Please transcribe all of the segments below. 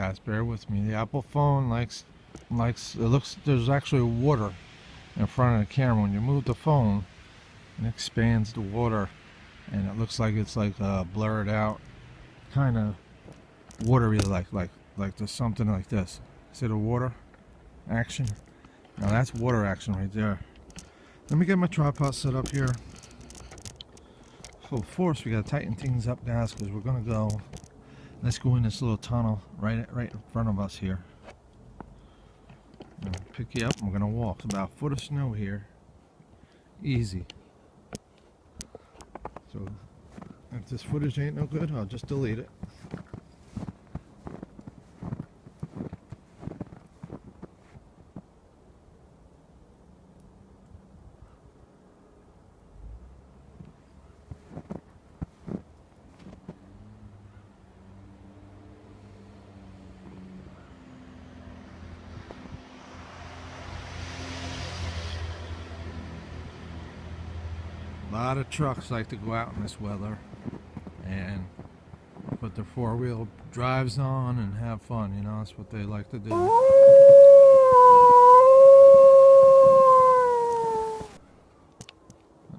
guys, bear with me. The Apple phone likes it looks, there's actually water in front of the camera. When you move the phone, it expands the water, and it looks like it's like blurred out, kind of watery, like there's something like this. See the water action? Now that's water action right there. Let me get my tripod set up here. Full force. We gotta tighten things up, guys, because we're gonna go. Let's go in this little tunnel right in front of us here. I'll pick you up and we're gonna walk. It's about a foot of snow here. Easy. So if this footage ain't no good, I'll just delete it. A lot of trucks like to go out in this weather and put their four-wheel drives on and have fun, you know, that's what they like to do.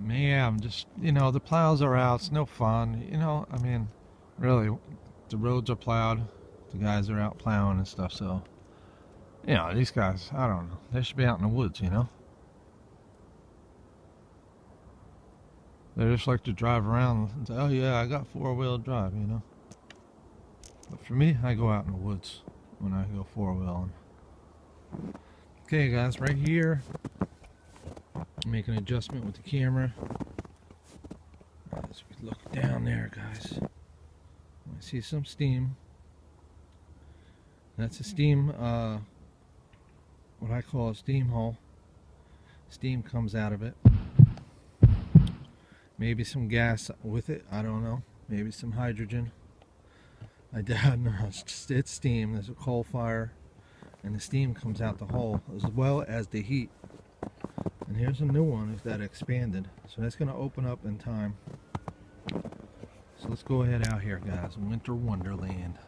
Me, I'm just, you know, the plows are out, it's no fun, you know, I mean, really, the roads are plowed, the guys are out plowing and stuff, so, you know, these guys, I don't know, they should be out in the woods, you know. They just like to drive around and say, oh yeah, I got four-wheel drive, you know. But for me, I go out in the woods when I go four-wheeling. Okay guys, right here, make an adjustment with the camera. As we look down there, guys, I see some steam. That's a steam, what I call a steam hole. Steam comes out of it. Maybe some gas with it, I don't know. Maybe some hydrogen. I doubt, no, it's steam. There's a coal fire, and the steam comes out the hole, as well as the heat. And here's a new one that expanded. So that's gonna open up in time. So let's go ahead out here, guys. Winter Wonderland.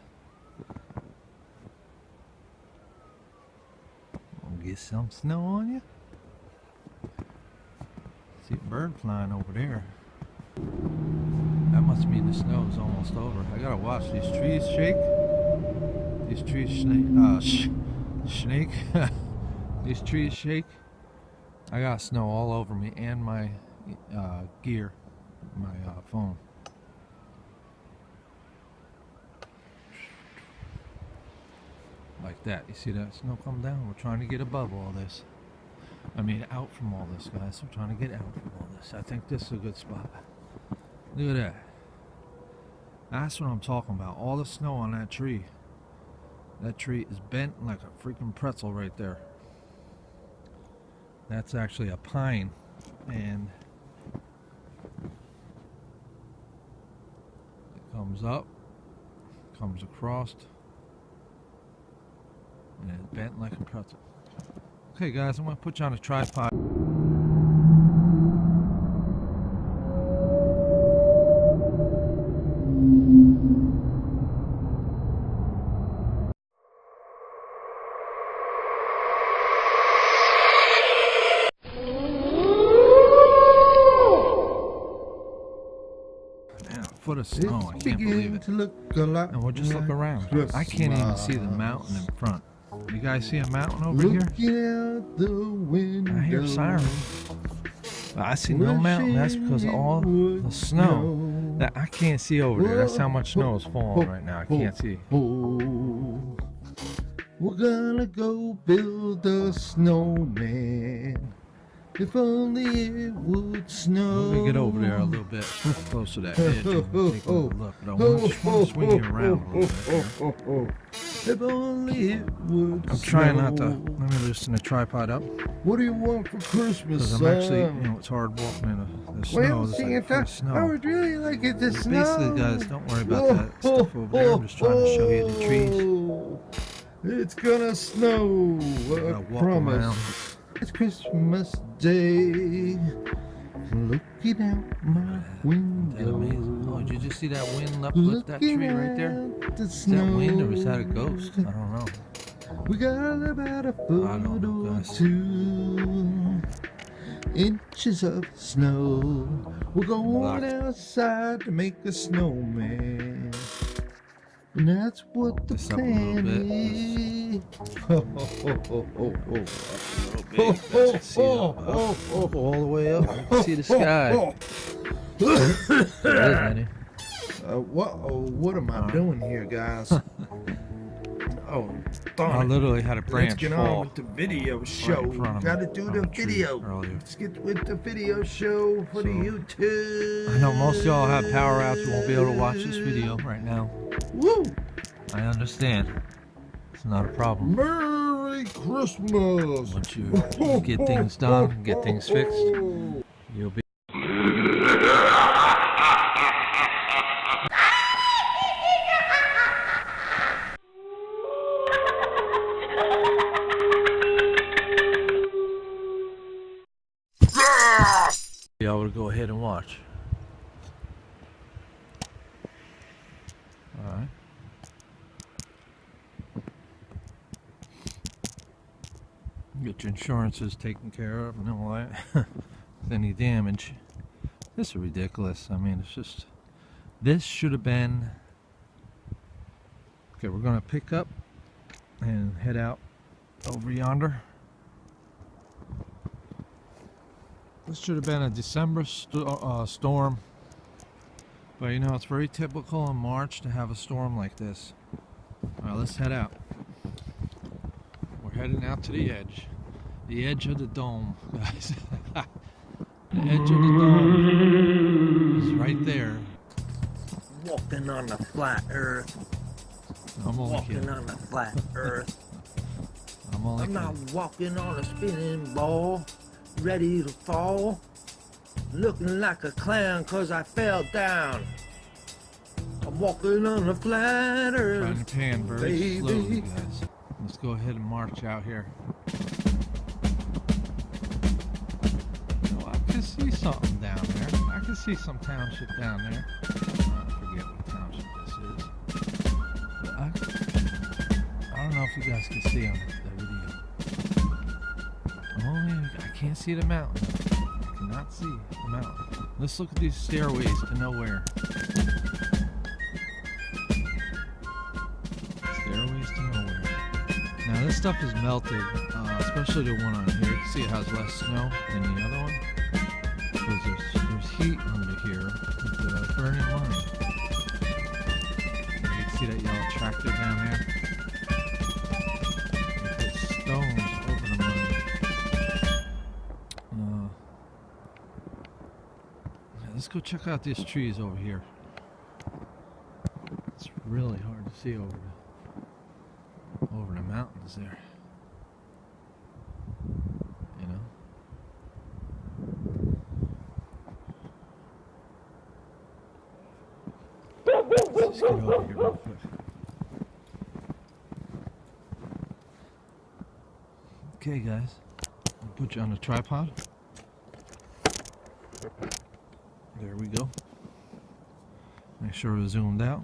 We'll get some snow on you. See a bird flying over there. That must mean the snow is almost over. I gotta watch these trees shake. These trees snake. These trees shake. I got snow all over me and my gear, my phone. Like that. You see that snow come down? We're trying to get above all this. I mean, out from all this, guys. I'm trying to get out from all this. I think this is a good spot. Look at that. That's what I'm talking about. All the snow on that tree. That tree is bent like a freaking pretzel right there. That's actually a pine. And it comes up, comes across, and it's bent like a pretzel. Okay guys, I'm going to put you on a tripod. Foot of snow, I can't believe it. And we'll just look around. I can't even see the mountain in front. You guys see a mountain over here? Out the window, I hear sirens. I see no mountain. That's because of all the snow that I can't see over there. That's how much snow is falling right now. I can't see. We're gonna go build a snowman. If only it would snow. Let me get over there a little bit closer to that edge and take a look. But I want to swing you around a little bit here. If only it would I'm trying not to. Let me loosen the tripod up. What do you want for Christmas, Because I'm actually, you know, it's hard walking in the snow. Well, There's see, like free snow. I would really like it to snow. Basically, guys, don't worry about that stuff over there. I'm just trying to show you the trees. It's gonna snow, I walk promise. around. It's Christmas Day. Looking out my Isn't that amazing? Oh, window. did you just see that wind uplift that tree right there? Is that wind or is that a ghost? I don't know. We got about a I foot don't know, or guys. 2 inches of snow. We're going outside to make a snowman. And that's what the This up a little plan bit. is. Ho, ho, ho, ho, ho, ho. A little bit. You guys can see up, all the way up. You can see the sky. What am I doing here, guys? Oh, darn I it. literally had a branch Let's get fall. on with the video show. in front of me Gotta do on the a tree video. earlier. Let's get with the video show for the YouTube. I know most of y'all have power outs. You won't be able to watch this video right now. Woo! I understand. It's not a problem. Merry Christmas! Once you get things done, get things fixed, you'll be. Be able to go ahead and watch. Alright. Get your insurances taken care of and all that. With any damage. This is ridiculous. I mean, it's just. This should have been. Okay, we're going to pick up and head out over yonder. This should have been a December storm, but you know, it's very typical in March to have a storm like this. Alright, let's head out. We're heading out to the edge of the dome, guys. The edge of the dome is right there. Walking on the flat earth. I'm only Walking kidding. on the flat earth. I'm only I'm kidding. not walking on a spinning ball, ready to fall. Looking like a clown cause I fell down. I'm walking on the flat Trying earth. to pan very baby. slowly, guys. Let's go ahead and march out here. Oh, I can see something down there. I can see some township down there. I forget what township this is. But I don't know if you guys can see on the video. Only I can't see the mountain. I cannot see the mountain. Let's look at these stairways to nowhere. Stairways to nowhere. Now this stuff is melted, especially the one on here. You can see it has less snow than the other one. Because there's heat under here with the burning line. You can see that yellow tractor down there. They put stones over the mine. Let's go check out these trees over here. It's really hard to see over the mountains there. You know? Let's just get over here real quick. Okay guys, I'll put you on the tripod. There we go. Make sure we're zoomed out.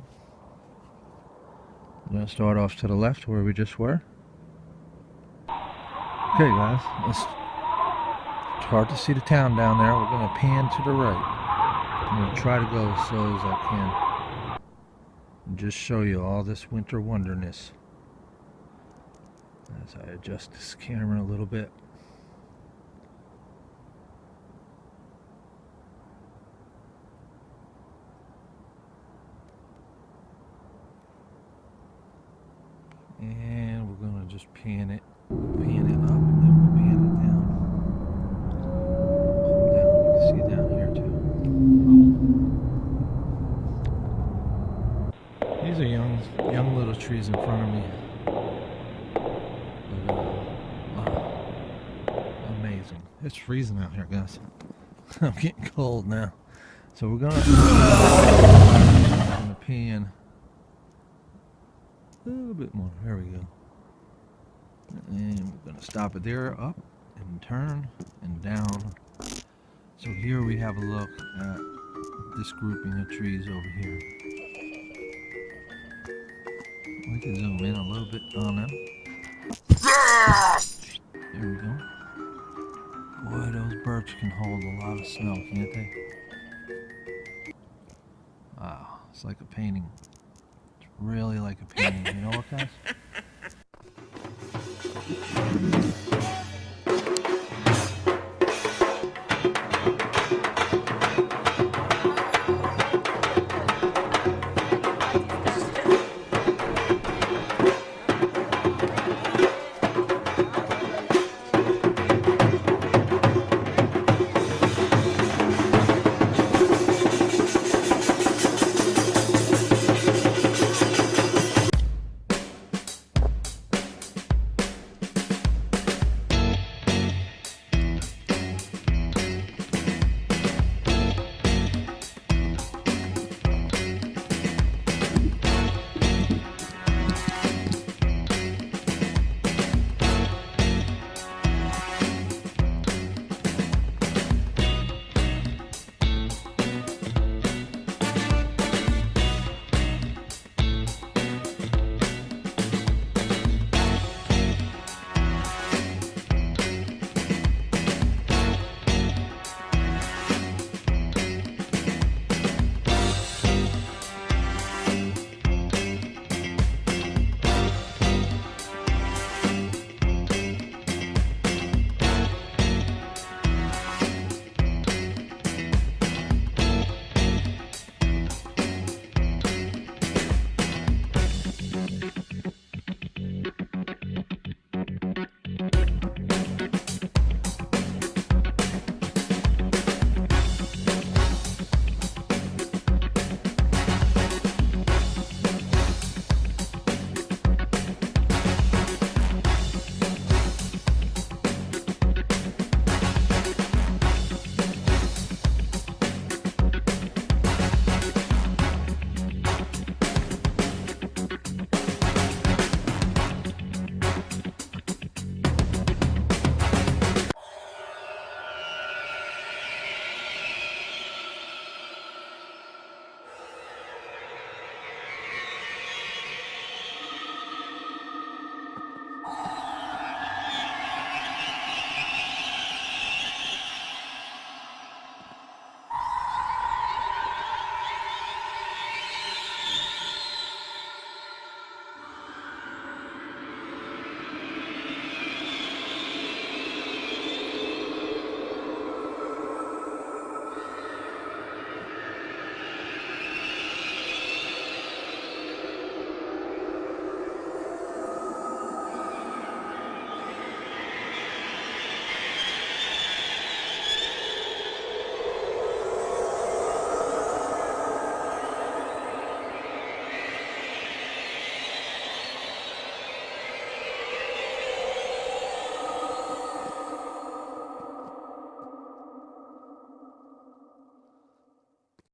I'm going to start off to the left where we just were. Okay guys, it's hard to see the town down there. We're going to pan to the right. I'm going to try to go as slow as I can. And just show you all this winter wonderness. As I adjust this camera a little bit. And we're going to just pan it up, and then we'll pan it down. Hold down, you can see down here too. These are young little trees in front of me. But, wow, amazing. It's freezing out here, guys. I'm getting cold now. So we're gonna pan a little bit more. There we go. And we're going to stop it there, up and turn and down. So here we have a look at this grouping of trees over here. We can zoom in a little bit on them. There we go. Boy, those birch can hold a lot of snow, can't they? Wow, it's like a painting. It's really like a painting. You know what, guys?